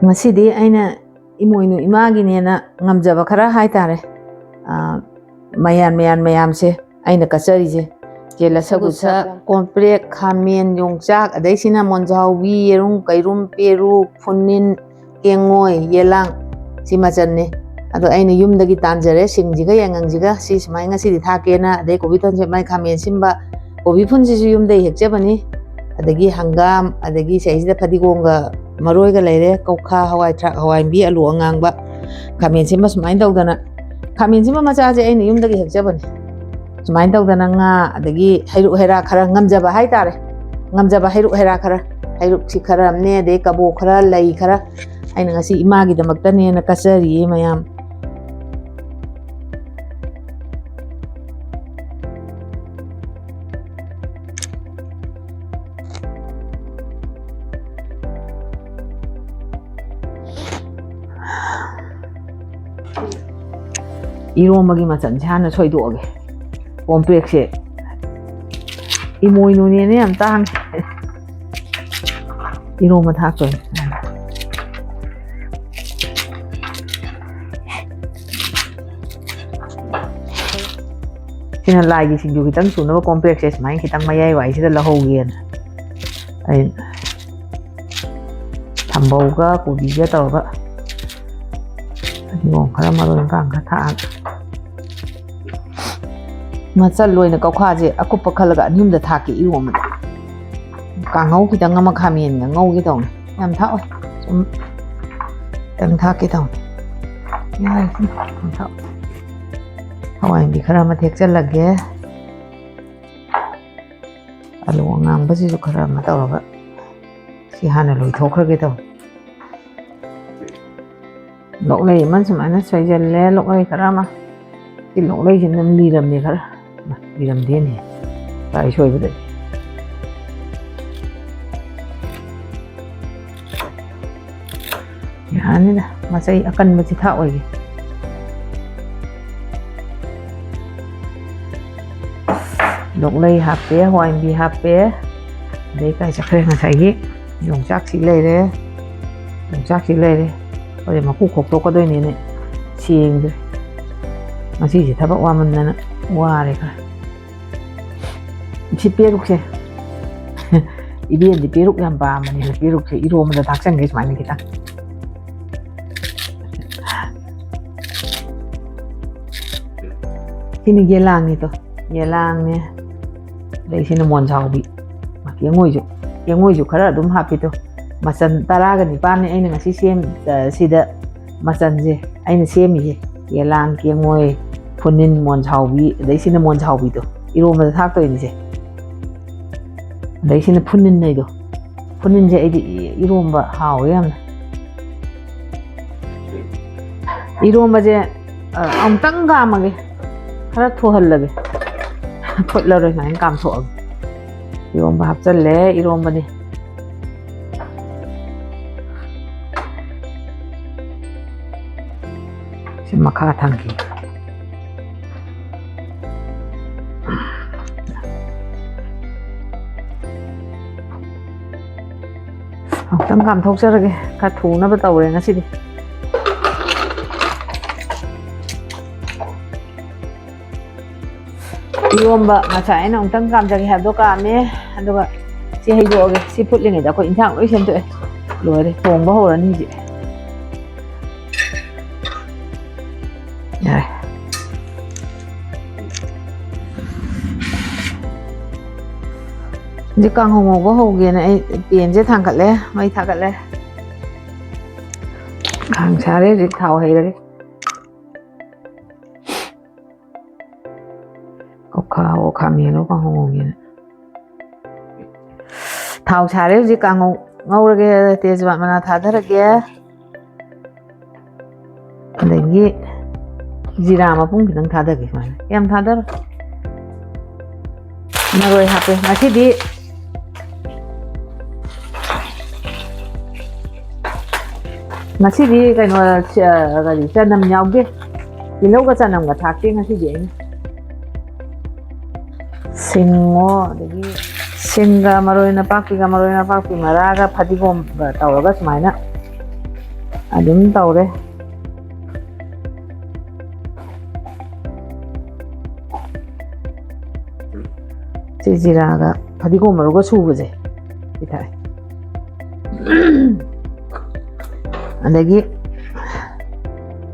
ꯉꯁꯤꯗꯤ ꯑꯩꯅ ꯏꯃꯣꯏꯅꯨ ꯏꯃꯥꯒꯤꯅꯦꯅ ꯉꯝꯖꯕ ꯈꯔ ꯍꯥꯏꯇꯥꯔꯦ ꯃꯌꯥꯝꯁꯦ ꯑꯩꯅ ꯀꯠꯆꯔꯤꯁꯦ ꯀꯦꯂ ꯁꯒꯨꯠꯁ ꯀꯣꯝꯄ꯭ꯔꯦꯛ ꯈꯥꯃꯦꯟ ꯌꯣꯡꯆꯥꯛ ꯑꯗꯩꯁꯤꯅ ꯃꯣꯟꯖꯥꯎꯕꯤ ꯌꯦꯔꯨꯝ ꯀꯩꯔꯨꯝ ꯄꯦꯔꯨꯛ ꯐꯨꯅꯤꯟ ꯀꯦꯡꯉꯣꯏ ꯌꯦꯂꯥꯡ ꯁꯤ ꯃꯆꯜꯅꯦ ꯑꯗꯣ ꯑꯩꯅ ꯌꯨꯝꯗꯒꯤ ꯇꯥꯟꯖꯔꯦ ꯁꯤꯡꯁꯤꯒ ꯌꯥꯏꯉꯪꯁꯤꯒ ꯁꯤ ꯁꯨꯃꯥꯏꯅ ꯉꯁꯤꯗꯤ ꯊꯥꯛꯀꯦꯅ ꯑꯗꯩ ꯀꯣꯕꯤ ꯊꯝꯆꯦꯠ ꯃꯥꯏ ꯈꯥꯃꯦꯟ ꯁꯤꯟꯕ ꯀꯣꯕꯤ ꯐꯨꯟꯁꯤꯁꯨ ꯌꯨꯝꯗꯒꯤ ꯍꯦꯛꯆꯕꯅꯤ ꯑꯗꯒꯤ ꯍꯪꯒꯥꯝ ꯑꯗꯒꯤ ꯁꯤꯁꯤꯗ ꯐꯗꯤꯒꯣꯝꯒ ꯃꯔꯣꯏꯒ ꯂꯩꯔꯦ ꯀꯧꯈꯥ ꯍꯋꯥꯏ ꯊꯔꯥꯛ ꯍꯋꯥꯏꯟꯕꯤ ꯑꯂꯨ ꯑꯉꯥꯡꯕ ꯈꯥꯃꯦꯟ ꯁꯤꯟꯕ ꯁꯨꯃꯥꯏꯅ ꯇꯧꯗꯅ ꯈꯥꯃꯦꯟ ꯁꯤꯟꯕ ꯃꯆꯥꯁꯦ ꯑꯩꯅ ꯌꯨꯝꯗꯒꯤ ꯍꯦꯛꯆꯕꯅꯤ ꯁꯨꯃꯥꯏꯅ ꯇꯧꯗꯅ ꯉꯥ ꯑꯗꯒꯤ ꯍꯩꯔꯨꯛ ꯍꯩꯔꯥ ꯈꯔ ꯉꯝꯖꯕ ꯍꯥꯏꯇꯥꯔꯦ ꯉꯝꯖꯕ ꯍꯩꯔꯨꯛ ꯍꯩꯔꯥꯈꯔ ꯍꯩꯔꯨꯛꯁꯤ ꯈꯔ ꯑꯃꯅꯦ ꯑꯗꯩ ꯀꯕꯣꯛ ꯈꯔ ꯂꯩ ꯈꯔ ꯑꯩꯅ ꯉꯁꯤ ꯏꯃꯥꯒꯤꯗꯃꯛꯇꯅꯦꯅ ꯀꯠꯆꯔꯤꯌꯦ ꯃꯌꯥꯝ 이로먹이 맞잖지 하나 소이도 오게 봄프렉시 이모이노니네 암땅 이로만 탁죠 시나 라이기 신규 기땅 수노 콤플렉스 마인 기땅 마야이 와이시다 라호기엔 아이 담보가 고기가 떠가 이거 가라 마로니까 안 가타 ꯃꯆꯜ ꯂꯣꯏꯅ ꯀꯧꯈꯥꯁꯦ ꯑꯀꯨꯞꯄ ꯈꯜꯂꯒ ꯑꯅꯤꯍꯨꯝꯗ ꯊꯥꯛꯀꯦ ꯏꯔꯣꯝꯕꯗ ꯀꯥꯡꯍꯧ ꯈꯤꯇꯪ ꯑꯃ ꯈꯥꯃꯦꯟꯒ ꯉꯧꯒꯦ ꯇꯧꯅꯤ ꯌꯥꯝ ꯊꯥꯛꯑꯣꯏ ꯁꯨꯝ ꯈꯤꯇꯪ ꯊꯥꯛꯀꯦ ꯇꯧꯅꯤ ꯌꯥꯔꯦ ꯁꯨꯝ ꯊꯥꯛꯑꯣ ꯍꯋꯥꯏꯟꯕꯤ ꯈꯔ ꯑꯃ ꯊꯦꯛꯆꯜꯂꯒꯦ ꯑꯂꯨ ꯑꯉꯥꯡꯕꯁꯤꯁꯨ ꯈꯔ ꯑꯃ ꯇꯧꯔꯒ ꯁꯤ ꯍꯥꯟꯅ ꯂꯣꯏꯊꯣꯛꯈ꯭ꯔꯒꯦ ꯇꯧꯅꯤ ꯂꯣꯛꯂꯩ ꯑꯃ ꯁꯨꯃꯥꯏꯅ ꯁꯣꯏꯖꯜꯂꯦ ꯂꯣꯛꯂꯩ ꯈꯔ ꯑꯃ ꯁꯤ ꯂꯣꯛꯂꯩꯁꯤꯅ ꯂꯤꯔꯝꯅꯦ ꯈꯔ ꯂꯤꯔꯝꯗꯦꯅꯦ ꯀꯥꯏ ꯁꯣꯏꯕꯗꯗꯤ ꯌꯥꯅꯤꯗ ꯃꯆꯩ ꯑꯀꯟꯕꯁꯤ ꯊꯥꯛꯑꯣꯏꯒꯦ ꯂꯣꯛꯂꯩ ꯍꯥꯞꯄꯦ ꯍꯋꯥꯏꯟꯕꯤ ꯍꯥꯞꯄꯦ ꯑꯗꯩ ꯀꯥꯏ ꯆꯠꯈ꯭ꯔꯦ ꯉꯁꯥꯏꯒꯤ ꯌꯣꯡꯆꯥꯛꯁꯤ ꯂꯩꯔꯦ ꯍꯧꯖꯤꯛ ꯃꯀꯨ ꯈꯣꯛꯇꯣꯛꯀꯗꯣꯏꯅꯤꯅꯦ ꯁꯦꯡꯗ꯭ꯔꯦ ꯉꯁꯤꯁꯦ ꯊꯕꯛ ꯋꯥꯃꯟꯗꯅ ꯋꯥꯔꯦ ꯈꯔ ꯁꯤ ꯄꯦꯔꯨꯛꯁꯦ 이비엔디 삐룩 양 빠마니 삐룩 이로면서 닭장 계속 많이 기다. Sini gelang itu, gelangnya. Dari sini monjaubi. Yang ngoi juga ada dum happy tuh. Masan taraga ni pani aina ngasih siem sida masan je. Aina siem je. Gelang yang ngoi punin monjaubi. Dari sini monjaubi tuh. 이로면서 thak tuh ini je. Dari sini punin nih tuh. Punin je 이로면 hao ya. 이로면 je amtang gamage. khá thua hơn là phật lâu rồi này cảm thọ 이런 거 합절래 이런 거니 지금 막 가탕기 어떤 감독자르게 가 돈을 받다 오래 나시디 이원바 마차에는 엉뚱 감정이 해도 까네 한도가 시 해주어게 시 풀링에다 그 인상 의심도 로래 동거 호라니 이제 이제 강홍어고 호기에는 비엔제 탕갈래 마이 타갈래 강차례 이제 타오 해이래 khao khamiên nó còn hồng như thao xả đấy gì càng ngâu ra cái tiền bạn mà thả ra kia để nghĩ gì ra mà cũng đang thả ra cái mà em thả ra mà rồi học rồi mà thích đi mà thích đi cái nó cái gì chân nằm nhau kia thì lúc cái chân nằm cái thác kia nó thích gì 싱어 여기 싱가 마로이나 빡피가 마로이나 빡피 마라가 파디곰 따오가 스마이나 ꯑꯗꯨꯝ ꯇꯧꯔꯦ ꯁꯤ ꯖꯤꯔꯥꯒ ꯐꯗꯤꯒꯣꯝ ꯃꯔꯨꯒ ꯁꯨꯕꯁꯦ ꯁꯤ ꯊꯥꯏ ꯑꯗꯒꯤ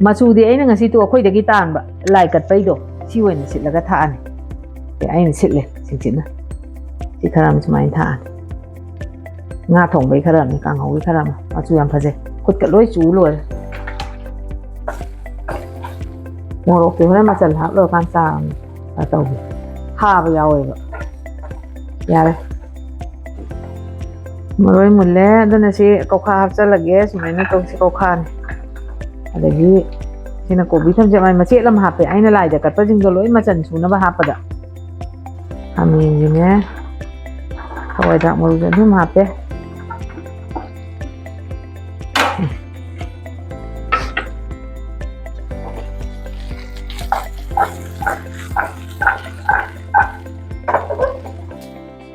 ꯃꯆꯨꯗꯤ ꯑꯩꯅ ꯉꯁꯤꯗꯣ ꯑꯩꯈꯣꯏꯗꯒꯤ ꯇꯥꯟꯕ ꯂꯥꯏ ꯀꯠꯄꯩꯗꯣ ꯁꯤ ꯑꯣꯏꯅ ꯁꯤꯠꯂꯒ ꯊꯥꯛꯑꯅꯤ ꯑꯩꯅ ꯁꯤꯠꯂꯦ ꯁꯤꯡꯁꯤꯠꯅ ꯁꯤ ꯈꯔ ꯑꯃ ꯁꯨꯃꯥꯏꯅ ꯊꯥꯛꯑꯅꯤ ꯉꯥ ꯊꯣꯡꯕꯩ ꯈꯔ ꯑꯃꯅꯤ ꯀꯥꯡꯍꯧꯒꯤ ꯈꯔ ꯑꯃ ꯃꯆꯨ ꯌꯥꯝ ꯐꯖꯩ ꯈꯨꯠꯀ ꯂꯣꯏ ꯆꯨ ꯂꯣꯏꯔꯦ ꯃꯣꯔꯣꯛꯇꯤ ꯍꯣꯔꯦꯟ ꯃꯆꯜ ꯍꯥꯞꯂꯨꯔꯀꯥꯟ ꯆꯥ ꯇꯧꯒꯦ ꯍꯥꯕ ꯌꯥꯎꯋꯦꯕ ꯌꯥꯔꯦ ꯃꯔꯣꯏ ꯃꯨꯜꯂꯦ ꯑꯗꯨꯅ ꯁꯤ ꯀꯧꯈꯥ ꯍꯥꯞꯆꯜꯂꯒꯦ ꯁꯨꯃꯥꯏꯅ ꯇꯧꯁꯤ ꯀꯧꯈꯥꯅꯤ ꯑꯗꯒꯤ ꯁꯤꯅ ꯀꯣꯕꯤ ꯊꯝꯆꯦꯠ ꯃꯥꯏ ꯃꯆꯦꯠ ꯑꯃ ꯍꯥꯞꯄꯦ ꯑꯩꯅ ꯂꯥꯏꯗ ꯀꯠꯄꯁꯤꯡꯗꯣ ꯂꯣꯏ ꯃꯆꯜ ꯁꯨꯅꯕ ꯍꯥꯞꯄꯗ ꯈꯥꯃꯦꯟꯁꯤꯅꯦ ꯍꯋꯥꯏꯗ꯭ꯔꯥꯛ ꯃꯔꯨꯁꯦ ꯑꯗꯨꯝ ꯍꯥꯞꯄꯦ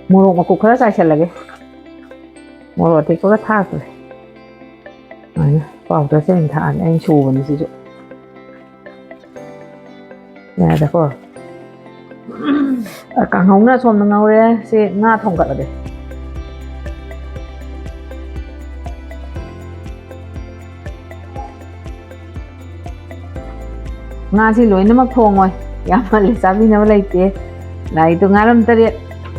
ꯃꯣꯔꯣꯛ ꯃꯀꯨꯞ ꯈꯔ ꯆꯥꯏꯁꯤꯜꯂꯒꯦ ꯃꯣꯔꯣꯛ ꯑꯇꯦꯛꯄꯒ ꯊꯥꯛꯈ꯭ꯔꯦ ꯑꯗꯨꯃꯥꯏꯅ ꯄꯥꯎꯗꯔꯁꯦ ꯑꯩꯅ ꯊꯥꯛꯑꯅꯤ ꯑꯩꯅ ꯁꯨꯕꯅꯤ ꯁꯤꯁꯨ ꯌꯥꯔꯦꯀꯣ ꯀꯥꯡꯍꯧꯅ ꯁꯣꯝꯗ ꯉꯧꯔꯦ ꯁꯤ ꯉꯥ ꯊꯣꯡꯒꯠꯂꯒꯦ ꯉꯥꯁꯤ ꯂꯣꯏꯅꯃꯛ ꯊꯣꯡꯉꯣꯏ ꯌꯥꯝ ꯃꯜꯂꯦ ꯆꯥꯕꯤꯅꯕ ꯂꯩꯇꯦ ꯂꯥꯏꯗꯣ ꯉꯥꯔꯝ 3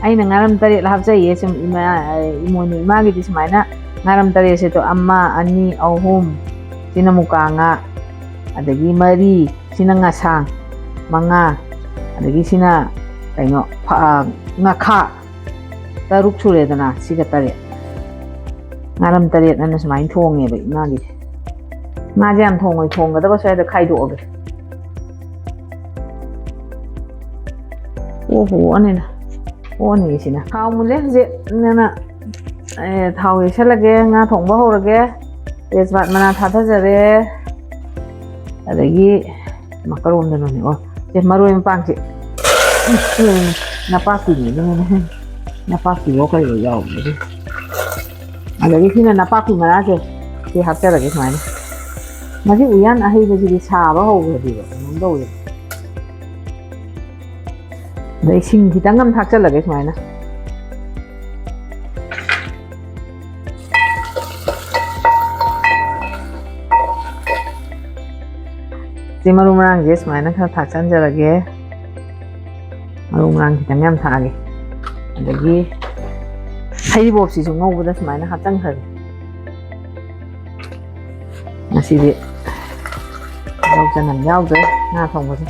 ꯑꯩꯅ ꯉꯥꯔꯝ 3 ꯍꯥꯞꯆꯩꯌꯦ ꯁꯨꯝ ꯏꯃꯣꯏꯅꯨ ꯏꯃꯥꯒꯤꯗꯤ ꯁꯨꯃꯥꯏꯅ ꯉꯥꯔꯝ 3ꯁꯦꯗꯣ 1 2 3 ꯁꯤꯅ ꯃꯨꯀꯥ ꯉꯥ ꯑꯗꯒꯤ 4 ꯁꯤꯅ ꯉꯁꯥꯡ 5 ꯑꯗꯒꯤ ꯁꯤꯅ ꯀꯩꯅꯣ ꯉꯥꯈꯥ 6 ꯁꯨꯔꯦꯗꯅ ꯁꯤꯒ 3 ꯉꯥꯔꯝ 3 ꯑꯅ ꯁꯨꯃꯥꯏꯅ ꯊꯣꯡꯉꯦꯕ ꯏꯃꯥꯒꯤꯁꯦ ꯉꯥꯁꯦ ꯌꯥꯝ ꯊꯣꯡꯉꯣꯏ ꯊꯣꯡꯒꯗꯕ ꯁ꯭ꯋꯥꯏꯗ ꯈꯥꯏꯗꯣꯛꯑꯒꯦ ꯑꯣꯍꯣꯅꯤꯅ ꯑꯣꯅꯤ ꯁꯤꯅ ꯊꯥꯎ ꯃꯨꯜꯂꯦ ꯍꯧꯖꯤꯛ ꯅꯪꯅ ꯊꯥꯎ ꯌꯩꯁꯜꯂꯒꯦ ꯉꯥ ꯊꯣꯡꯕ ꯍꯧꯔꯒꯦ ꯇꯦꯖꯄꯥꯠ ꯃꯅꯥ ꯊꯥꯗꯖꯔꯦ ꯑꯗꯒꯤ ꯃꯀꯔꯣꯝꯗꯅꯣꯅꯦ ꯑꯣ ꯁꯤ ꯃꯔꯣꯏ ꯃꯄꯥꯡꯁꯦ ꯅꯄꯥꯛꯄꯤꯅꯤ ꯑꯗꯨꯅ ꯅꯄꯥꯛꯄꯤꯔꯣ ꯀꯩꯔꯣ ꯌꯥꯎꯕꯅꯦ ꯑꯗꯒꯤ ꯁꯤꯅ ꯅꯄꯥꯛꯄꯤ ꯃꯅꯥꯁꯦ ꯁꯤ ꯍꯥꯞꯆꯔꯒꯦ ꯁꯨꯃꯥꯏꯅ ꯃꯁꯤ ꯎꯌꯥꯟ ꯑꯍꯩꯕꯁꯤꯗꯤ ꯁꯥꯕ ꯍꯧꯈ꯭ꯔꯗꯤꯕ ꯀꯩꯅꯣꯝ ꯇꯧꯋꯦ ꯑꯗꯩ ꯁꯤꯡ ꯈꯤꯇꯪ ꯑꯃ ꯊꯥꯛꯆꯜꯂꯒꯦ ꯁꯨꯃꯥꯏꯅ ꯁꯤ ꯃꯔꯨ ꯃꯔꯥꯡꯁꯦ ꯁꯨꯃꯥꯏꯅ ꯈꯔ ꯊꯥꯛꯆꯟꯖꯔꯒꯦ ꯃꯔꯨ ꯃꯔꯥꯡ ꯈꯤꯇꯪ ꯌꯥꯝ ꯊꯥꯛꯑꯒꯦ ꯑꯗꯒꯤ ꯍꯩꯔꯤꯕꯣꯞꯁꯤꯁꯨ ꯉꯧꯕꯗ ꯁꯨꯃꯥꯏꯅ ꯍꯥꯞꯆꯟꯈ꯭ꯔꯒꯦ ꯉꯁꯤꯗꯤ ꯇꯤꯜꯍꯧ ꯆꯅꯝ ꯌꯥꯎꯗ꯭ꯔꯦ ꯉꯥ ꯊꯣꯡꯕꯁꯦ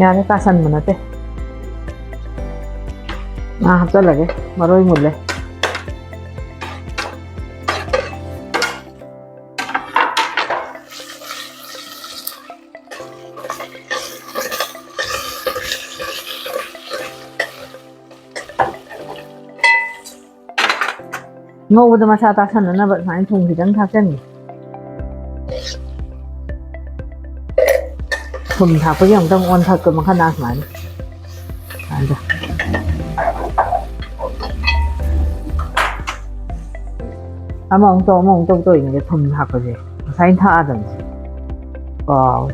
ꯌꯥꯔꯦ ꯀꯥꯁꯟꯕ ꯅꯠꯇꯦ ꯉꯥ ꯍꯥꯞꯆꯜꯂꯒꯦ ꯃꯔꯣꯏ ꯃꯨꯜꯂꯦ ꯉꯧꯕꯗ ꯃꯁꯥ ꯇꯥꯁꯟꯅꯅꯕ ꯁꯨꯃꯥꯏꯅ ꯊꯨꯝ ꯈꯤꯇꯪ ꯊꯥꯛꯆꯟꯒꯦ ꯊꯨꯝ ꯊꯥꯛꯄꯒꯤ ꯑꯃꯨꯛꯇꯪ ꯑꯣꯟꯊꯛꯀ ꯃꯈꯥ ꯁꯨꯃꯥꯏꯅ ꯑꯃꯃꯨꯛ ꯇꯧ ꯇꯧꯔꯤꯉꯩꯗ ꯊꯨꯝ ꯊꯥꯛꯄꯁꯦ ꯉꯁꯥꯏꯅ ꯊꯥꯛꯑꯗꯕꯅꯦ ꯀꯥꯎꯋꯦ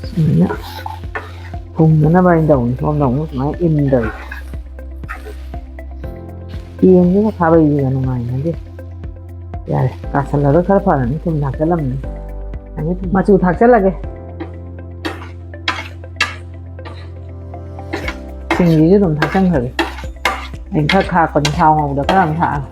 ꯁꯨꯃꯥꯏꯅ ꯊꯨꯝꯗꯅꯕ ꯑꯩꯅ ꯇꯧꯅꯤ ꯁꯣꯝꯗ ꯑꯃꯨꯛ ꯁꯨꯃꯥꯏꯅ ꯏꯟꯗꯧꯔꯤ ꯌꯦꯟꯁꯤꯒ ꯈꯥꯕꯩꯁꯤꯒ ꯅꯨꯡꯉꯥꯏꯅꯗꯦ ꯌꯥꯔꯦ ꯀꯥꯁꯜꯂꯒ ꯈꯔ ꯐꯔꯅꯤ ꯊꯨꯝ ꯊꯥꯛꯆꯜꯂꯝꯕꯅꯤ ꯃꯆꯨ ꯊꯥꯛꯆꯜꯂꯒꯦ ꯁꯤꯡꯁꯤꯁꯨ ꯑꯗꯨꯝ ꯊꯥꯛꯆꯟꯈ꯭ꯔꯒꯦ ꯑꯩꯅ ꯈꯔ ꯈꯥꯛꯄꯅꯤ ꯊꯥꯎ ꯉꯧꯕꯗ ꯈꯔ ꯑꯃ ꯊꯥꯛꯑꯒ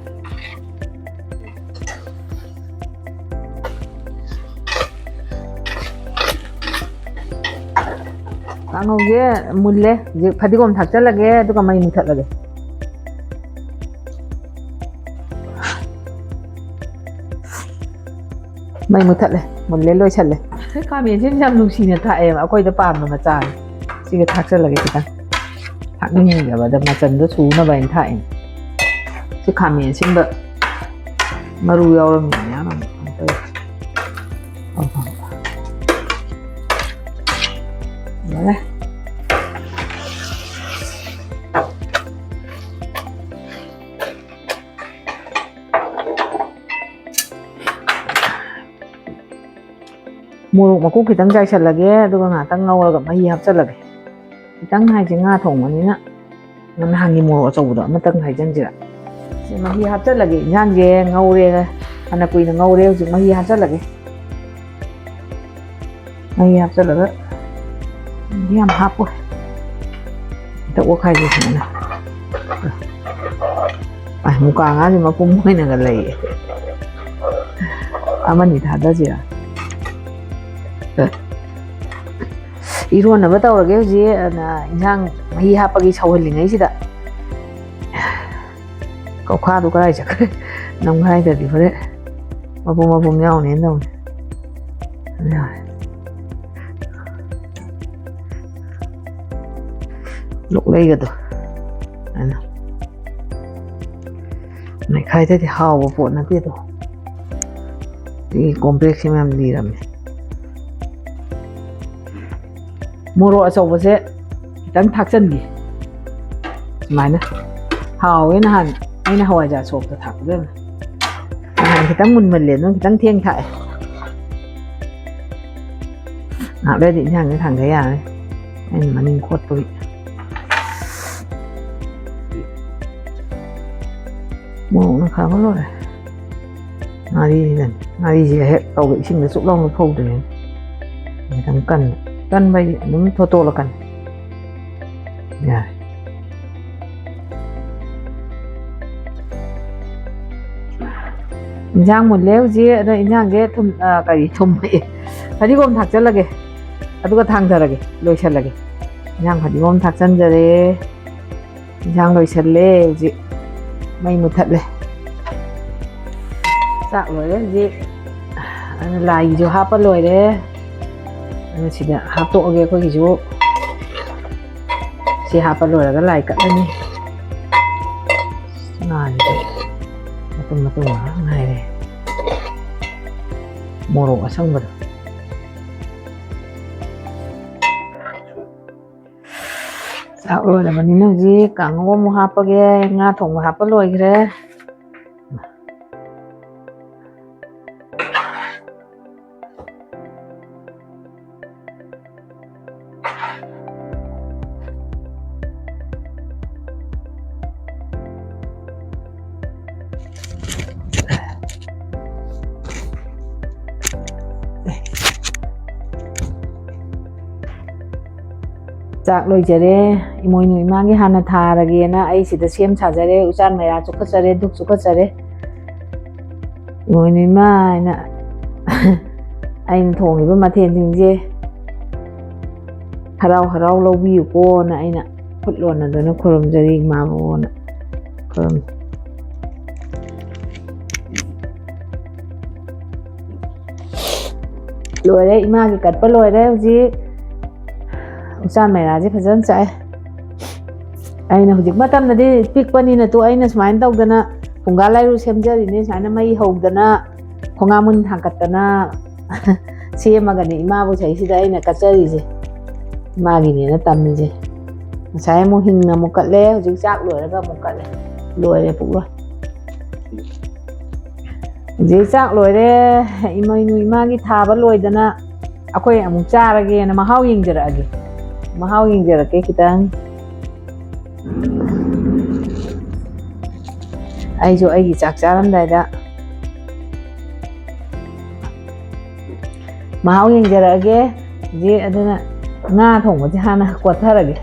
ꯀꯥꯡꯍꯧꯁꯦ ꯃꯨꯜꯂꯦ ꯍꯧꯖꯤꯛ ꯐꯗꯤꯒꯣꯝ ꯊꯥꯛꯆꯜꯂꯒꯦ ꯑꯗꯨꯒ ꯃꯩ ꯃꯨꯊꯠꯂꯒꯦ ꯃꯩ ꯃꯨꯊꯠꯂꯦ ꯃꯨꯜꯂꯦ ꯂꯣꯏꯁꯜꯂꯦ ꯈꯥꯃꯦꯟꯁꯤꯅ ꯌꯥꯝ ꯅꯨꯡꯁꯤꯅ ꯊꯥꯛꯑꯦꯕ ꯑꯩꯈꯣꯏꯗ ꯄꯥꯟꯕ ꯃꯆꯥꯅꯤ ꯁꯤꯒ ꯊꯥꯛꯆꯜꯂꯒꯦ ꯈꯤꯇꯪ ꯊꯥꯛꯅꯤꯡꯗꯕꯗ ꯃꯆꯟꯗꯣ ꯁꯨꯅꯕ ꯍꯥꯏꯅ ꯊꯥꯛꯏꯅꯦ ꯁꯤ ꯈꯥꯃꯦꯟ ꯑꯁꯤꯟꯕ ꯃꯔꯨ ꯌꯥꯎꯔꯝꯃꯤꯅꯦ ꯃꯌꯥꯝ ꯌꯥꯔꯦ ꯃꯣꯔꯣꯛ ꯃꯀꯨ ꯈꯤꯇꯪ ꯆꯥꯏꯁꯜꯂꯒꯦ ꯑꯗꯨꯒ ꯉꯥꯛꯇꯪ ꯉꯧꯔꯒ ꯃꯍꯤ ꯍꯥꯞꯆꯜꯂꯒꯦ ꯈꯤꯇꯪ ꯍꯥꯏꯁꯦ ꯉꯥ ꯊꯣꯡꯕꯅꯤꯅ ꯅꯍꯥꯟꯒꯤ ꯃꯣꯔꯣꯛ ꯑꯆꯧꯕꯗꯣ ꯑꯃꯇꯪ ꯍꯥꯏꯖꯟꯁꯤꯔ ꯁꯤ ꯃꯍꯤ ꯍꯥꯞꯆꯜꯂꯒꯦ ꯏꯟꯁꯥꯡꯁꯦ ꯉꯧꯔꯦ ꯐꯅ ꯀꯨꯏꯅ ꯉꯧꯔꯦ ꯍꯧꯖꯤꯛ ꯃꯍꯤ ꯍꯥꯞꯆꯜꯂꯒꯦ ꯃꯍꯤ ꯍꯥꯞꯆꯜꯂꯒ ꯃꯍꯤ ꯌꯥꯝ ꯍꯥꯞꯄꯣꯏ ꯈꯤꯇ ꯑꯣꯠꯈꯥꯏꯒꯦ ꯁꯨꯃꯥꯏꯅ ꯃꯨꯀꯥ ꯉꯥꯁꯦ ꯃꯄꯨꯝ ꯑꯣꯏꯅꯒ ꯂꯩꯌꯦ ꯑꯃꯅꯤ ꯊꯥꯗꯁꯤꯔ ꯏꯔꯣꯟꯅꯕ ꯇꯧꯔꯒꯦ ꯍꯧꯖꯤꯛ ꯏꯟꯁꯥꯡ ꯃꯍꯤ ꯍꯥꯞꯄꯒꯤ ꯁꯧꯍꯜꯂꯤꯉꯩꯁꯤꯗ ꯀꯧꯈꯥꯗꯣ ꯀꯗꯥꯏ ꯆꯠꯈ꯭ꯔꯦ ꯅꯝꯈꯥꯏꯗꯗꯤ ꯍꯣꯔꯦꯟ ꯃꯄꯨꯝ ꯌꯥꯎꯅꯦꯅ ꯇꯧꯅꯤ ꯂꯣꯛꯂꯩꯒꯗꯣ ꯑꯩꯅ ꯃꯩꯈꯥꯏꯗꯗꯤ ꯍꯥꯎꯕ ꯄꯣꯠ ꯅꯠꯇꯦꯗꯣ ꯁꯤ ꯀꯣꯝꯄ꯭ꯂꯦꯛꯁꯁꯤ ꯃꯌꯥꯝ ꯂꯤꯔꯝꯃꯦ ꯃꯣꯔꯣꯛ ꯑꯆꯧꯕꯁꯦ ꯈꯤꯇꯪ ꯊꯥꯛꯆꯟꯒꯦ ꯁꯨꯃꯥꯏꯅ ꯍꯥꯎꯋꯦ ꯅꯍꯥꯟ ꯑꯩꯅ ꯍꯋꯥꯏꯖꯥꯔ ꯁꯣꯛꯇ ꯊꯥꯛꯄꯗ ꯅꯍꯥꯟ ꯈꯤꯇꯪ ꯃꯨꯟꯃꯜꯂꯦ ꯑꯗꯨꯝ ꯈꯤꯇꯪ ꯊꯦꯡ ꯊꯥꯛꯑꯦ ꯉꯥꯏꯍꯥꯛ ꯂꯩꯔꯗꯤ ꯏꯟꯁꯥꯡꯁꯦ ꯊꯥꯡꯊ ꯌꯥꯔꯅꯤ ꯑꯩꯅ ꯃꯅꯤꯡ ꯈꯣꯠꯄꯒꯤ ꯃꯣꯔꯣꯛꯅ ꯈꯥꯕ ꯂꯣꯏꯔꯦ ꯉꯥꯔꯤꯁꯤꯗꯅꯤ ꯉꯥꯔꯤꯁꯤꯒ ꯍꯦꯛ ꯇꯧꯕ ꯏꯁꯤꯡꯗ ꯆꯨꯞ ꯂꯥꯎꯅ ꯐꯧꯗ꯭ꯔꯤꯉꯩ ꯈꯤꯇꯪ ꯀꯟꯕ ꯍꯥꯏꯗꯤ ꯑꯗꯨꯝ ꯊꯣꯠꯇꯣꯛꯂꯛꯀꯅꯤ ꯌꯥꯔꯦ ꯏꯟꯁꯥꯡ ꯃꯨꯜꯂꯦ ꯍꯧꯖꯤꯛ ꯑꯗ ꯏꯟꯁꯥꯡꯁꯦ ꯊꯨꯝ ꯐꯗꯤꯒꯣꯝ ꯊꯥꯛꯆꯜꯂꯒꯦ ꯑꯗꯨꯒ ꯊꯥꯡꯊꯔꯒꯦ ꯂꯣꯏꯁꯜꯂꯒꯦ ꯏꯟꯁꯥꯡ ꯐꯗꯤꯒꯣꯝ ꯊꯥꯛꯆꯟꯖꯔꯦ ꯏꯟꯁꯥꯡ ꯂꯣꯏꯁꯜꯂꯦ ꯍꯧꯖꯤꯛ ꯃꯩ ꯃꯨꯊꯠꯂꯦ ꯆꯥꯛ ꯂꯣꯏꯔꯦ ꯍꯧꯖꯤꯛ ꯑꯗꯨꯅ ꯂꯥꯏꯒꯤꯁꯨ ꯍꯥꯞꯄ ꯂꯣꯏꯔꯦ ꯑꯗꯨꯅ ꯁꯤꯗ ꯍꯥꯞꯇꯣꯛꯑꯒꯦ ꯑꯩꯈꯣꯏꯒꯤꯁꯨ ꯁꯤ ꯍꯥꯞꯄ ꯂꯣꯏꯔꯒ ꯂꯥꯏ ꯀꯠꯂꯅꯤ ꯉꯥꯁꯤꯗ ꯃꯇꯨꯝ ꯉꯥꯏꯍꯥꯛ ꯉꯥꯏꯔꯦ ꯃꯣꯔꯣꯛ ꯑꯁꯪꯕꯗꯣ ꯆꯥꯛ ꯂꯣꯏꯔꯕꯅꯤꯅ ꯍꯧꯖꯤꯛ ꯀꯥꯡꯍꯧ ꯑꯃꯨꯛ ꯍꯥꯞꯄꯒꯦ ꯉꯥ ꯊꯣꯡꯕ ꯍꯥꯞꯄ ꯂꯣꯏꯈ꯭ꯔꯦ ꯆꯥꯛ ꯂꯣꯏꯖꯔꯦ ꯏꯃꯣꯏꯅꯨ ꯏꯃꯥꯒꯤ ꯍꯥꯟꯅ ꯊꯥꯔꯒꯦꯅ ꯑꯩ ꯁꯤꯗ ꯁꯦꯝ ꯁꯥꯖꯔꯦ ꯎꯆꯥꯟ ꯃꯩꯔꯥ ꯆꯨꯈꯠꯆꯔꯦ ꯙꯨꯛ ꯆꯨꯈꯠꯆꯔꯦ ꯏꯃꯣꯏꯅꯨ ꯏꯃꯥ ꯍꯥꯏꯅ ꯑꯩꯅ ꯊꯣꯡꯉꯤꯕ ꯃꯊꯦꯜꯁꯤꯡꯁꯦ ꯍꯔꯥꯎ ꯍꯔꯥꯎ ꯂꯧꯕꯤꯌꯨꯀꯣꯅ ꯑꯩꯅ ꯈꯨꯠ ꯂꯣꯟꯅꯗꯅ ꯈꯨꯔꯨꯝꯖꯔꯤ ꯏꯃꯥꯕꯨꯅ ꯈꯨꯔꯨꯝ ꯂꯣꯏꯔꯦ ꯏꯃꯥꯒꯤ ꯀꯠꯄ ꯂꯣꯏꯔꯦ ꯍꯧꯖꯤꯛ ꯎꯆꯥꯟ ꯃꯩꯔꯥꯁꯦ ꯐꯖꯅ ꯆꯥꯛꯑꯦ ꯑꯩꯅ ꯍꯧꯖꯤꯛ ꯃꯇꯝꯗꯗꯤ ꯄꯤꯛꯄꯅꯤꯅ ꯑꯩꯅ ꯁꯨꯃꯥꯏꯅ ꯇꯧꯗꯅ ꯐꯨꯡꯒꯥ ꯂꯥꯏꯔꯨ ꯁꯦꯝꯖꯔꯤꯅꯦ ꯁꯨꯃꯥꯏꯅ ꯃꯩ ꯍꯧꯗꯅ ꯈꯣꯡꯉꯥꯃꯨꯟ ꯊꯥꯡꯀꯠꯇꯅ ꯁꯦꯝꯃꯒꯅꯤ ꯏꯃꯥꯕꯨ ꯆꯍꯤꯁꯤꯗ ꯑꯩꯅ ꯀꯠꯆꯔꯤꯁꯦ ꯏꯃꯥꯒꯤꯅꯦꯅ ꯇꯝꯃꯤꯁꯦ ꯉꯁꯥꯏ ꯑꯃꯨꯛ ꯍꯤꯡꯅ ꯑꯃꯨꯛ ꯀꯠꯂꯦ ꯍꯧꯖꯤꯛ ꯆꯥꯛ ꯂꯣꯏꯔꯒ ꯑꯃꯨꯛ ꯀꯠꯂꯦ ꯂꯣꯏꯔꯦ ꯄꯨꯛꯂꯣꯏ ꯍꯧꯖꯤꯛ ꯆꯥꯛ ꯂꯣꯏꯔꯦ ꯏꯃꯣꯏꯅꯨ ꯏꯃꯥꯒꯤ ꯊꯥꯕ ꯂꯣꯏꯗꯅ ꯑꯩꯈꯣꯏ ꯑꯃꯨꯛ ꯆꯥꯔꯒꯦꯅ ꯃꯍꯥꯎ ꯌꯦꯡꯖꯔꯛꯑꯒꯦ ꯃꯍꯥꯎ ꯌꯦꯡꯖꯔꯛꯀꯦ ꯈꯤꯇꯪ ꯑꯩꯁꯨ ꯑꯩꯒꯤ ꯆꯥꯛ ꯆꯥꯔꯝꯗꯥꯏꯗ ꯃꯍꯥꯎ ꯌꯦꯡꯖꯔꯛꯑꯒꯦ ꯍꯧꯖꯤꯛ ꯑꯗꯨꯅ ꯉꯥ ꯊꯣꯡꯕꯁꯦ ꯍꯥꯟꯅ ꯀꯣꯠꯊꯔꯒꯦ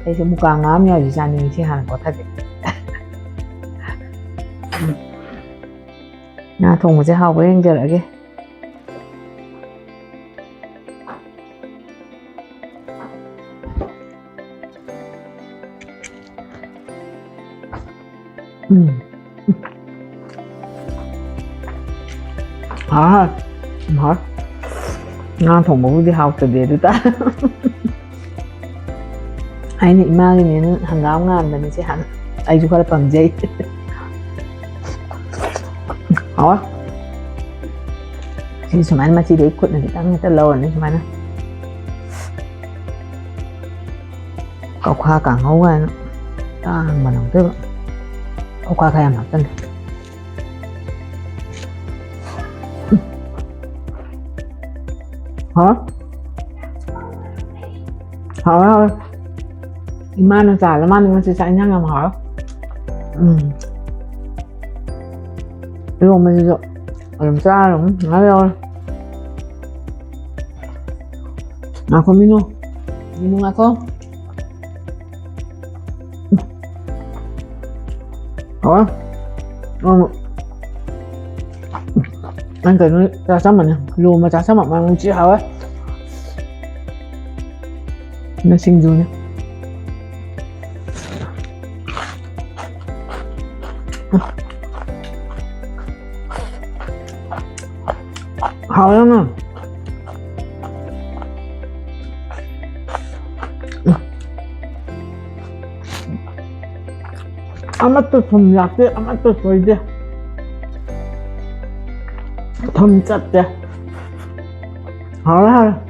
ꯑꯩꯁꯦ ꯃꯨꯀꯥ ꯉꯥ ꯑꯃ ꯌꯥꯎꯁꯤ ꯆꯥꯅꯤꯡꯉꯤꯁꯤ ꯍꯥꯟꯅ ꯀꯣꯠꯊꯒꯦ ꯉꯥ ꯊꯣꯡꯕꯁꯦ ꯍꯥꯎꯕ ꯌꯦꯡꯖꯔꯛꯑꯒꯦ ꯍꯣꯏ ꯉꯥ ꯊꯣꯡꯕꯕꯨꯗꯤ ꯍꯥꯎꯇꯗꯦ ꯑꯗꯨ ꯇꯥ ꯑꯩꯅ ꯏꯃꯥꯒꯤꯅꯦꯅ ꯍꯪꯒꯥꯝ ꯉꯥꯟꯕꯅꯤ ꯁꯤ ꯍꯥꯟꯅ ꯑꯩꯁꯨ ꯈꯔ ꯄꯥꯝꯖꯩ ꯍꯥꯎ ꯁꯤ ꯁꯨꯃꯥꯏꯅ ꯃꯆꯤꯗꯩ ꯈꯨꯠꯅ ꯈꯤꯇꯪ ꯍꯦꯛꯇ ꯂꯧꯔꯅꯤ ꯁꯨꯃꯥꯏꯅ ꯀꯧꯈꯥ ꯀꯥꯡꯍꯧ ꯀꯥꯏꯅ ꯇꯥꯡꯕ ꯅꯝꯗꯣꯏꯕ ꯀꯧꯈꯥ ꯈꯔ ꯌꯥꯝ ꯍꯥꯞꯆꯜꯂꯦ ꯍꯥꯎ ꯍꯥꯎꯋꯦ ꯍꯥꯎꯋꯦ 이마는 잘 맞는 것이 짠양은 hả 이거 mình 이거 làm sao cũng nói thôi mà không Minu Minu mà không hả anh cần ra sắm mình luôn mà ra sắm mà không chịu hả ấy nó xinh rồi nha hào lắm nè 아마또 좀 약해 아마또 소이데 덤 짭대 알아